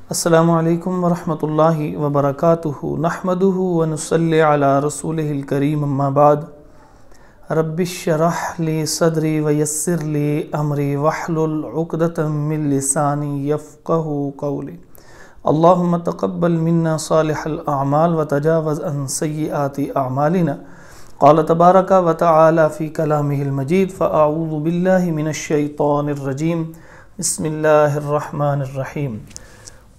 السلام علیکم ورحمۃ اللہ وبرکاتہ نحمدہ ونصلی علی رسولہ الکریم اما بعد رب اشرح لی صدری ویسر لی امری واحلل عقدۃ من لسانی یفقہوا قولی اللہم تقبل منا صالح الاعمال وتجاوز عن سیئات اعمالنا قال تبارک وتعالی فی کلامہ المجید فاعوذ باللہ من الشیطان الرجیم بسم اللہ الرحمن الرحیم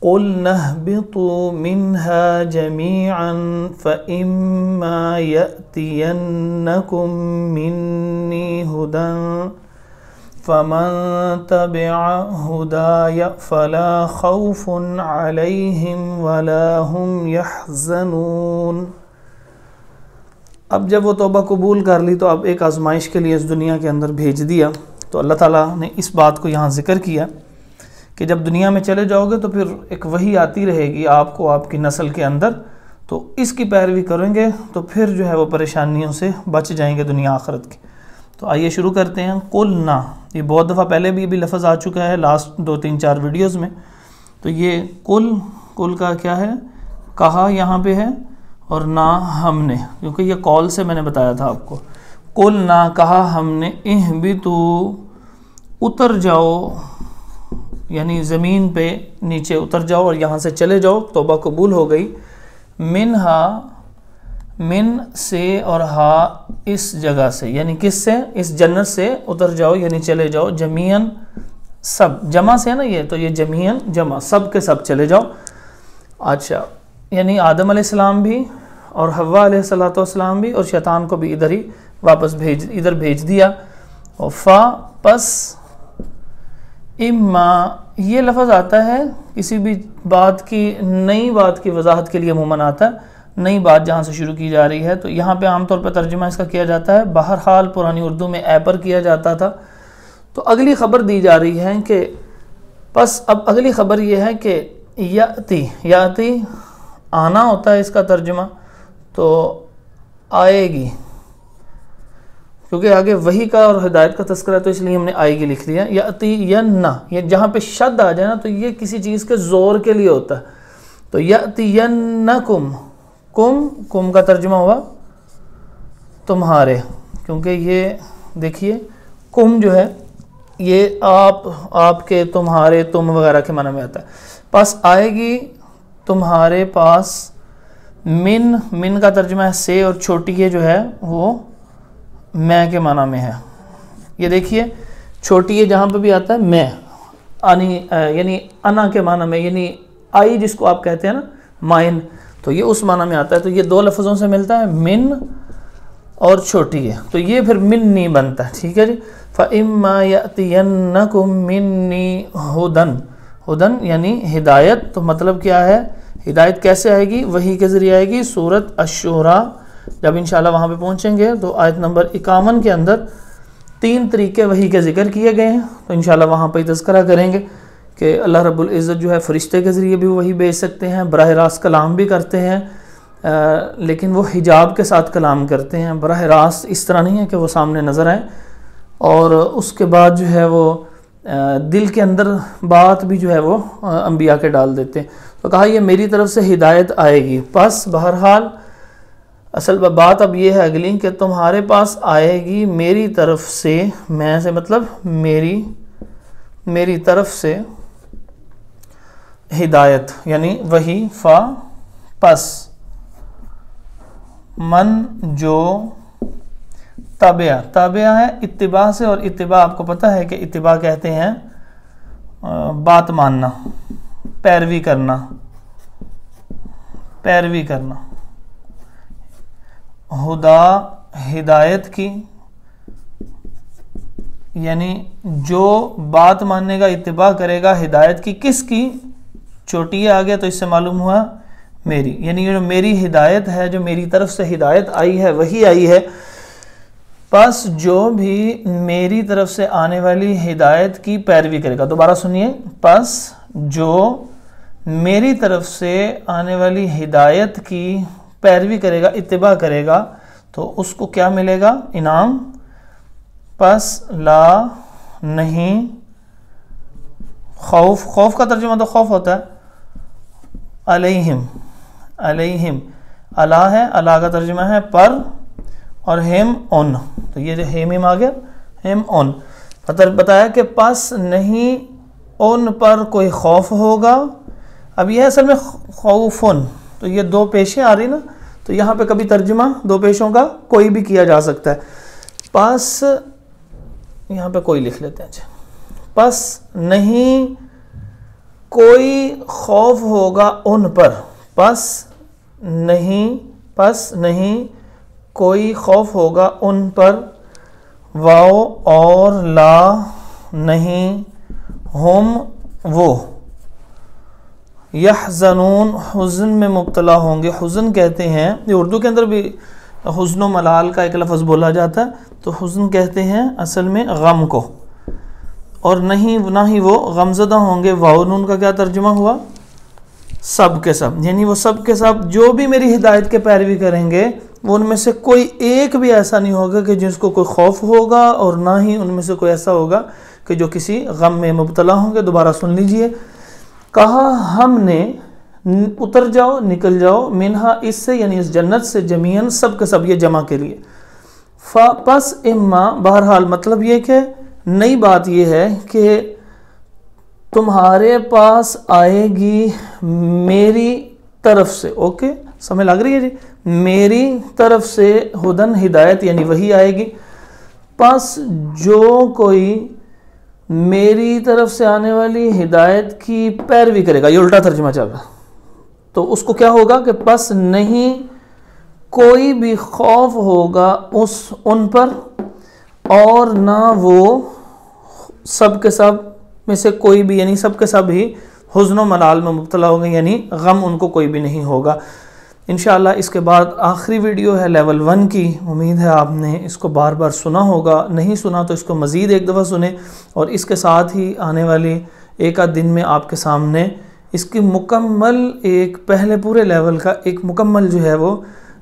قُلْنَا اهْبِطُوا مِنْهَا جَمِيعًا فَإِمَّا يَأْتِيَنَّكُمْ مِنِّي هُدًى فَمَنْ تَبِعَ هُدَايَ فَلَا خَوْفٌ عَلَيْهِمْ وَلَا هُمْ يَحْزَنُونَ۔ اب جب وہ توبہ قبول کر لی تو اب ایک آزمائش کے لیے اس دنیا کے اندر بھیج دیا، تو اللہ تعالیٰ نے اس بات کو یہاں ذکر کیا کہ جب دنیا میں چلے جاؤ گے تو پھر ایک وحی آتی رہے گی آپ کو، آپ کی نسل کے اندر، تو اس کی پیروی کریں گے تو پھر جو ہے وہ پریشانیوں سے بچ جائیں گے دنیا آخرت کی۔ تو آئیے شروع کرتے ہیں۔ قُلْنَا، یہ بہت دفعہ پہلے بھی لفظ آ چکا ہے لاسٹ 2-3-4 ویڈیوز میں۔ تو یہ کل کا کیا ہے؟ کہا یہاں پہ ہے، اور نہ ہم نے، کیونکہ یہ قول سے میں نے بتایا تھا آپ کو۔ قُلْنَا، کہا ہم نے، اہبطوا، اتر جاؤ، یعنی زمین پہ نیچے اتر جاؤ اور یہاں سے چلے جاؤ، توبہ قبول ہو گئی۔ منہا، من سے اور ہا اس جگہ سے، یعنی کس سے؟ اس جنت سے اتر جاؤ، یعنی چلے جاؤ، جمیعاً سب، جمع سے ہے نا یہ، تو یہ جمیعاً جمع، سب کے سب چلے جاؤ۔ اچھا، یعنی آدم علیہ السلام بھی اور حوا علیہ السلام بھی، اور شیطان کو بھی ادھر ہی واپس ادھر بھیج دیا۔ اور فا، پس، اما، یہ لفظ آتا ہے کسی بھی بات کی، نئی بات کی وضاحت کے لیے عموماً آتا ہے، نئی بات جہاں سے شروع کی جا رہی ہے، تو یہاں پہ عام طور پہ ترجمہ اس کا کیا جاتا ہے، بہرحال پرانی اردو میں اے پر کیا جاتا تھا۔ تو اگلی خبر دی جا رہی ہے کہ پس اب اگلی خبر یہ ہے کہ یاتی آنا ہوتا ہے اس کا ترجمہ، تو آئے گی، کیونکہ آگے وحی کا اور ہدایت کا تذکرہ ہے تو اس لیے ہم نے آئے گی لکھ لیا۔ یأتینہ، یہ جہاں پہ شد آ جائے نا تو یہ کسی چیز کے زور کے لیے ہوتا ہے، تو یأتینکم، کم کا ترجمہ ہوا تمہارے، کیونکہ یہ دیکھیے کم جو ہے یہ آپ کے، تمہارے، تم وغیرہ کے معنی میں آتا ہے۔ پس آئے گی تمہارے پاس، من کا ترجمہ ہے سے، اور چھوٹی ہے جو ہے وہ میں کے معنی میں ہے۔ یہ دیکھیے چھوٹی ہے جہاں پہ بھی آتا ہے میں، یعنی انا کے معنی میں، یعنی آئی جس کو آپ کہتے ہیں نا، مائن، تو یہ اس معنی میں آتا ہے۔ تو یہ دو لفظوں سے ملتا ہے، من اور چھوٹی ہے، تو یہ پھر من نہیں بنتا، ٹھیک ہے جی۔ فَإِمَّا يَأْتِيَنَّكُم مِّنِّي ہدن یعنی ہدایت، تو مطلب کیا ہے؟ ہدایت کیسے آئے گی؟ وحی کے ذریعے آئے گی۔ سورۃ الشعراء جب انشاءاللہ وہاں پہ پہنچیں گے تو آیت نمبر 51 کے اندر 3 طریقے وحی کے ذکر کیے گئے ہیں، تو انشاءاللہ وہاں پہ تذکرہ کریں گے کہ اللہ رب العزت جو ہے فرشتے کے ذریعے بھی وحی بھیج سکتے ہیں، براہ راست کلام بھی کرتے ہیں، لیکن وہ حجاب کے ساتھ کلام کرتے ہیں، براہ راست اس طرح نہیں ہے کہ وہ سامنے نظر آئیں، اور اس کے بعد جو ہے وہ دل کے اندر بات بھی جو ہے وہ انبیاء کے ڈال دیتے ہیں۔ تو کہا یہ میری طرف سے ہدایت آئے گی، پس بہرحال اصل بات اب یہ ہے اگلی کہ تمہارے پاس آئے گی میری طرف سے، میں سے مطلب میری طرف سے ہدایت، یعنی وہی، فا، پس، من جو، تابعہ ہے اتباع سے، اور اتباع آپ کو پتہ ہے کہ اتباع کہتے ہیں بات ماننا، پیروی کرنا، ہدا، ہدایت کی، یعنی جو بات ماننے کا اتباع کرے گا، ہدایت کی، کس کی؟ چھوٹی ہے آگے تو اس سے معلوم ہوا میری، یعنی جو میری ہدایت ہے، جو میری طرف سے ہدایت آئی ہے، وہی آئی ہے، پس جو بھی میری طرف سے آنے والی ہدایت کی پیروی کرے گا، دوبارہ سنیے، پس جو میری طرف سے آنے والی ہدایت کی پیروی کرے گا، اتباع کرے گا، تو اس کو کیا ملے گا؟ انعام۔ پس لا، نہیں، خوف کا ترجمہ تو خوف ہوتا ہے، علیہم، علیہم علا ہے، علا کا ترجمہ ہے پر، اور ہم ان، تو یہ جو ہم آ گیا، ہم ان، بتایا کہ پس نہیں ان پر کوئی خوف ہوگا. اب یہ اصل میں خوفن، تو یہ دو پیشیں آ رہی نا، تو یہاں پہ کبھی ترجمہ دو پیشوں کا کوئی بھی کیا جا سکتا ہے. پس یہاں پہ کوئی لکھ لیتے ہیں، پس نہیں کوئی خوف ہوگا ان پر، پس نہیں کوئی خوف ہوگا ان پر، واو اور لا نہیں، ہم وہ، یحزنون حزن میں مبتلا ہوں گے. حزن کہتے ہیں، یہ اردو کے اندر بھی حزن و ملال کا ایک لفظ بولا جاتا ہے، تو حزن کہتے ہیں اصل میں غم کو، اور نہ ہی وہ غمزدہ ہوں گے. واؤنون کا کیا ترجمہ ہوا؟ سب کے سب، یعنی وہ سب کے سب جو بھی میری ہدایت کے پیروی کریں گے، وہ ان میں سے کوئی ایک بھی ایسا نہیں ہوگا کہ جس کو کوئی خوف ہوگا، اور نہ ہی ان میں سے کوئی ایسا ہوگا کہ جو کسی غم میں مبتلا ہوں گے. دوبارہ سن لیجئے، کہا ہم نے اتر جاؤ، نکل جاؤ، منہا اس سے، یعنی اس جنت سے، جمیعاً سب کے سب، یہ جمع کے لیے. پس اما، بہرحال مطلب یہ کہ نئی بات یہ ہے کہ تمہارے پاس آئے گی میری طرف سے، اوکے سمجھ لگ رہی ہے جی، میری طرف سے ہدن ہدایت، یعنی وہی آئے گی. پس جو کوئی میری طرف سے آنے والی ہدایت کی پیروی کرے گا، یہ الٹا ترجمہ چل رہا، تو اس کو کیا ہوگا کہ پس نہیں کوئی بھی خوف ہوگا ان پر، اور نہ وہ سب کے سب میں سے کوئی بھی، یعنی سب کے سب ہی حزن و ملال میں مبتلا ہوگا، یعنی غم ان کو کوئی بھی نہیں ہوگا. انشاءاللہ اس کے بعد آخری ویڈیو ہے لیول 1 کی. امید ہے آپ نے اس کو بار بار سنا ہوگا، نہیں سنا تو اس کو مزید ایک دفعہ سنیں، اور اس کے ساتھ ہی آنے والی ایک آدھ دن میں آپ کے سامنے اس کی مکمل ایک پہلے پورے لیول کا ایک مکمل جو ہے وہ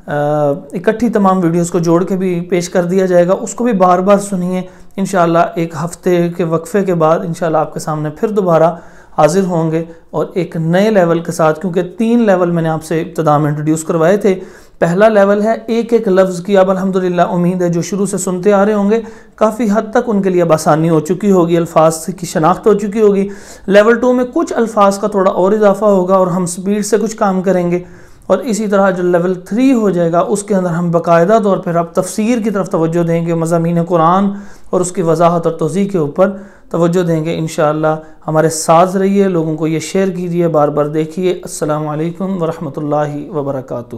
اکٹھی تمام ویڈیوز کو جوڑ کے بھی پیش کر دیا جائے گا. اس کو بھی بار بار سنیے. انشاءاللہ ایک ہفتے کے وقفے کے بعد انشاءاللہ آپ کے سامنے پھر دوبارہ حاضر ہوں گے، اور ایک نئے لیول کے ساتھ، کیونکہ 3 لیول میں نے آپ سے ابتدا میں انٹروڈیوس کروائے تھے. پہلا لیول ہے ایک لفظ کی، اب الحمدللہ امید ہے جو شروع سے سنتے آ رہے ہوں گے کافی حد تک ان کے لیے آسانی ہو چکی ہوگی، الفاظ کی شناخت ہو چکی ہوگی. لیول 2 میں کچھ الفاظ کا تھوڑا اور اضافہ ہوگا، اور ہم سپیڈ سے کچھ کام کریں گے. اور اسی طرح جو لیول 3 ہو جائے گا اس کے اندر ہم باقاعدہ طور پر اب تفسیر کی طرف توجہ دیں گے، مضامین قرآن اور اس کی وضاحت اور توضیح کے اوپر توجہ دیں گے. انشاءاللہ ہمارے ساتھ رہیے، لوگوں کو یہ شیئر کیجیے، بار بار دیکھیے. السلام علیکم ورحمۃ اللہ وبرکاتہ.